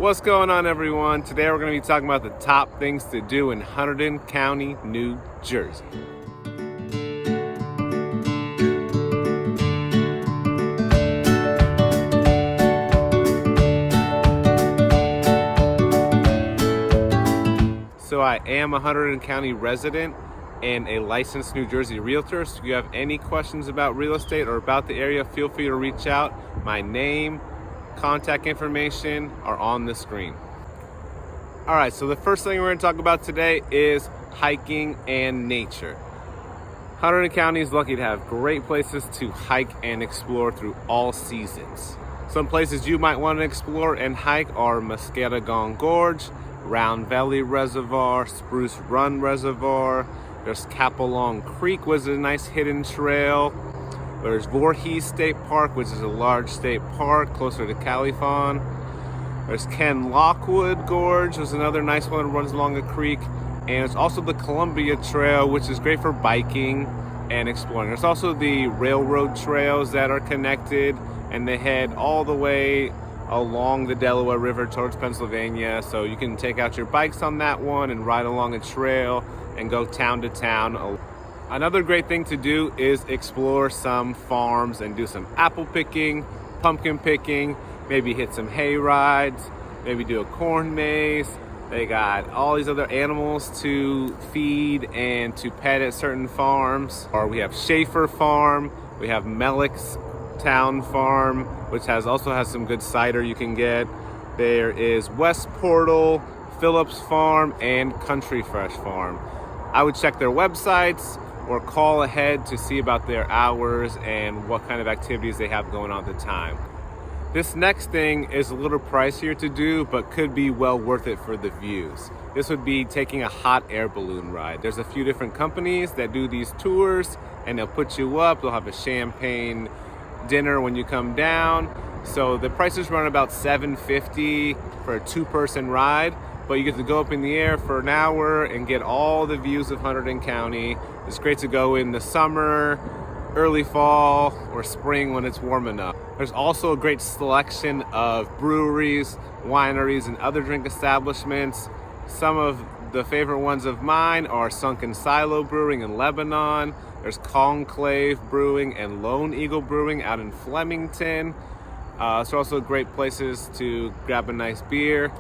What's going on, everyone? Today we're going to be talking about the top things to do in Hunterdon County, New Jersey. So I am a Hunterdon County resident and a licensed New Jersey realtor. So if you have any questions about real estate or about the area, feel free to reach out. My name, contact information are on the screen. All right, so the first thing we're going to talk about today is hiking and nature. Hunterdon County is lucky to have great places to hike and explore through all seasons. Some places you might want to explore and hike are Muskegon Gorge, Round Valley Reservoir, Spruce Run Reservoir. There's Capelong Creek, which is a nice hidden trail. There's Voorhees State Park, which is a large state park closer to Califon. There's Ken Lockwood Gorge, which is another nice one that runs along a creek. And there's also the Columbia Trail, which is great for biking and exploring. There's also the railroad trails that are connected, and they head all the way along the Delaware River towards Pennsylvania. So you can take out your bikes on that one and ride along a trail and go town to town. Another great thing to do is explore some farms and do some apple picking, pumpkin picking, maybe hit some hay rides, maybe do a corn maze. They got all these other animals to feed and to pet at certain farms. Or we have Schaefer Farm, we have Melickstown Farm, which also has some good cider you can get. There is West Portal, Phillips Farm, and Country Fresh Farm. I would check their websites or call ahead to see about their hours and what kind of activities they have going on at the time. This next thing is a little pricier to do, but could be well worth it for the views. This would be taking a hot air balloon ride. There's a few different companies that do these tours, and they'll put you up. They'll have a champagne dinner when you come down. So the prices run about $7.50 for a two-person ride, but you get to go up in the air for an hour and get all the views of Hunterdon County. It's great to go in the summer, early fall, or spring when it's warm enough. There's also a great selection of breweries, wineries, and other drink establishments. Some of the favorite ones of mine are Sunken Silo Brewing in Lebanon. There's Conclave Brewing and Lone Eagle Brewing out in Flemington. It's also great places to grab a nice beer.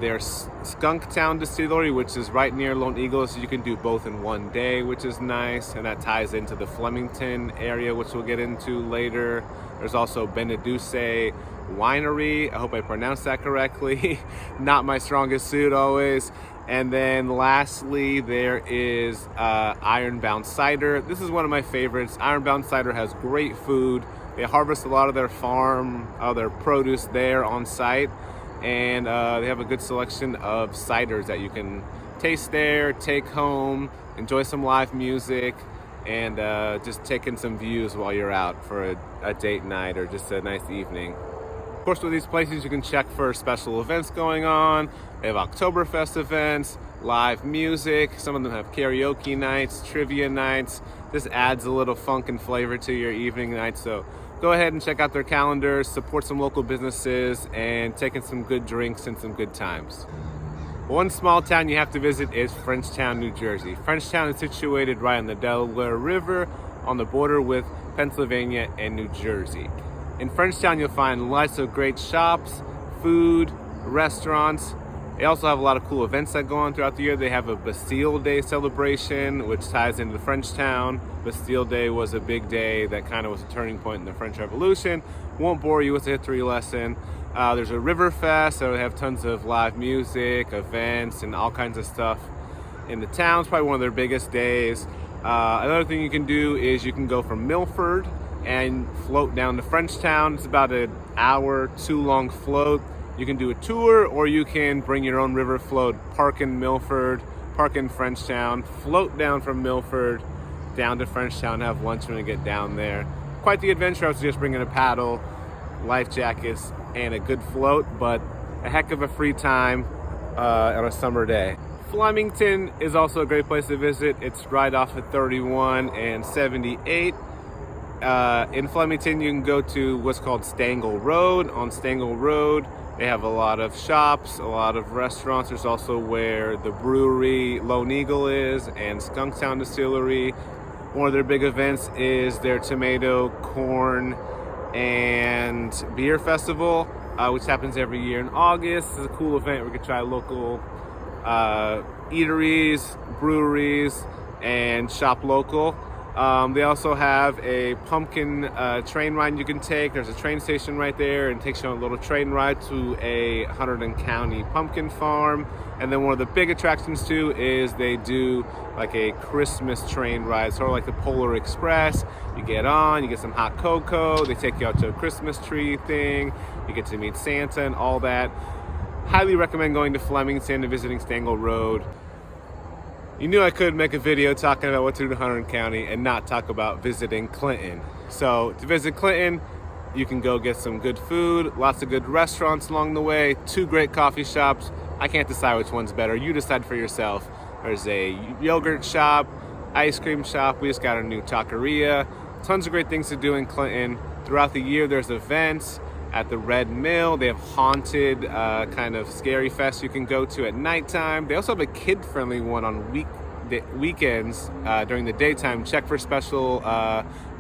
There's Skunktown Distillery, which is right near Lone Eagle, so you can do both in one day, which is nice, and that ties into the Flemington area, which we'll get into later. There's also Beneduce Winery. I hope I pronounced that correctly. Not my strongest suit always. And then lastly, there is Ironbound Cider. This is one of my favorites. Ironbound Cider has great food. They harvest a lot of their their produce there on site. And they have a good selection of ciders that you can taste there, take home, enjoy some live music, and just take in some views while you're out for a date night or just a nice evening. Of course, with these places, you can check for special events going on. They have Oktoberfest events, live music. Some of them have karaoke nights, trivia nights. This adds a little funk and flavor to your evening night. So go ahead and check out their calendars, support some local businesses, and take in some good drinks and some good times. One small town you have to visit is Frenchtown, New Jersey. Frenchtown is situated right on the Delaware River on the border with Pennsylvania and New Jersey. In Frenchtown, you'll find lots of great shops, food, restaurants. They also have a lot of cool events that go on throughout the year. They have a Bastille Day celebration, which ties into Frenchtown. Bastille Day was a big day that kind of was a turning point in the French Revolution. Won't bore you with a history lesson. There's a River Fest, so they have tons of live music, events, and all kinds of stuff in the town. It's probably one of their biggest days. Another thing you can do is you can go from Milford and float down to Frenchtown. It's about an hour, 2-long float. You can do a tour, or you can bring your own river float, park in Milford, park in Frenchtown, float down from Milford down to Frenchtown, have lunch when you get down there. Quite the adventure. I was just bringing a paddle, life jackets, and a good float, but a heck of a free time on a summer day. Flemington is also a great place to visit. It's right off of 31 and 78. In Flemington, you can go to what's called Stangl Road. On Stangl Road, They have a lot of shops, a lot of restaurants. There's also where the brewery Lone Eagle is and Skunktown Distillery. One of their big events is their tomato, corn, and beer festival, which happens every year in August. It's a cool event. We could try local eateries, breweries, and shop local. They also have a pumpkin train ride you can take. There's a train station right there, and it takes you on a little train ride to a Hunterdon County pumpkin farm. And then one of the big attractions too is they do like a Christmas train ride, sort of like the Polar Express. You get on, you get some hot cocoa, they take you out to a Christmas tree thing, you get to meet Santa and all that. Highly recommend going to Flemington and visiting Stangl Road. You knew I couldn't make a video talking about what to do in Hunterdon County and not talk about visiting Clinton. So to visit Clinton, you can go get some good food, lots of good restaurants along the way, 2 great coffee shops. I can't decide which one's better. You decide for yourself. There's a yogurt shop, ice cream shop. We just got a new taqueria. Tons of great things to do in Clinton. Throughout the year, there's events at the Red Mill. They have haunted kind of scary fest you can go to at nighttime. They also have a kid-friendly one on weekends during the daytime. Check for special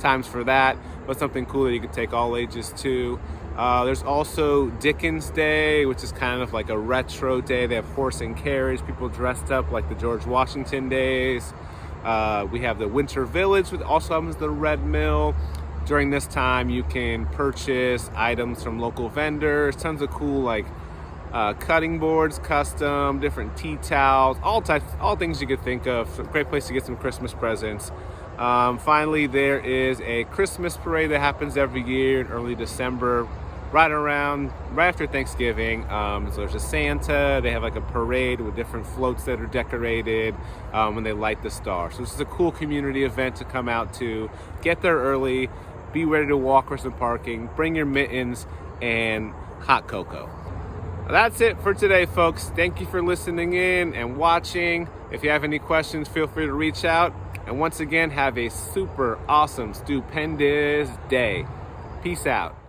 times for that, but something cool that you can take all ages to. There's also Dickens Day, which is kind of like a retro day. They have horse and carriage, people dressed up like the George Washington days. We have the Winter Village, which also happens at the Red Mill. During this time, you can purchase items from local vendors, tons of cool like cutting boards, custom, different tea towels, all things you could think of. So great place to get some Christmas presents. Finally, there is a Christmas parade that happens every year in early December, right after Thanksgiving. So there's a Santa. They have like a parade with different floats that are decorated when they light the star. So this is a cool community event to come out to. Get there early, be ready to walk for some parking, bring your mittens and hot cocoa. That's it for today, folks. Thank you for listening in and watching. If you have any questions, feel free to reach out. And once again, have a super awesome, stupendous day. Peace out.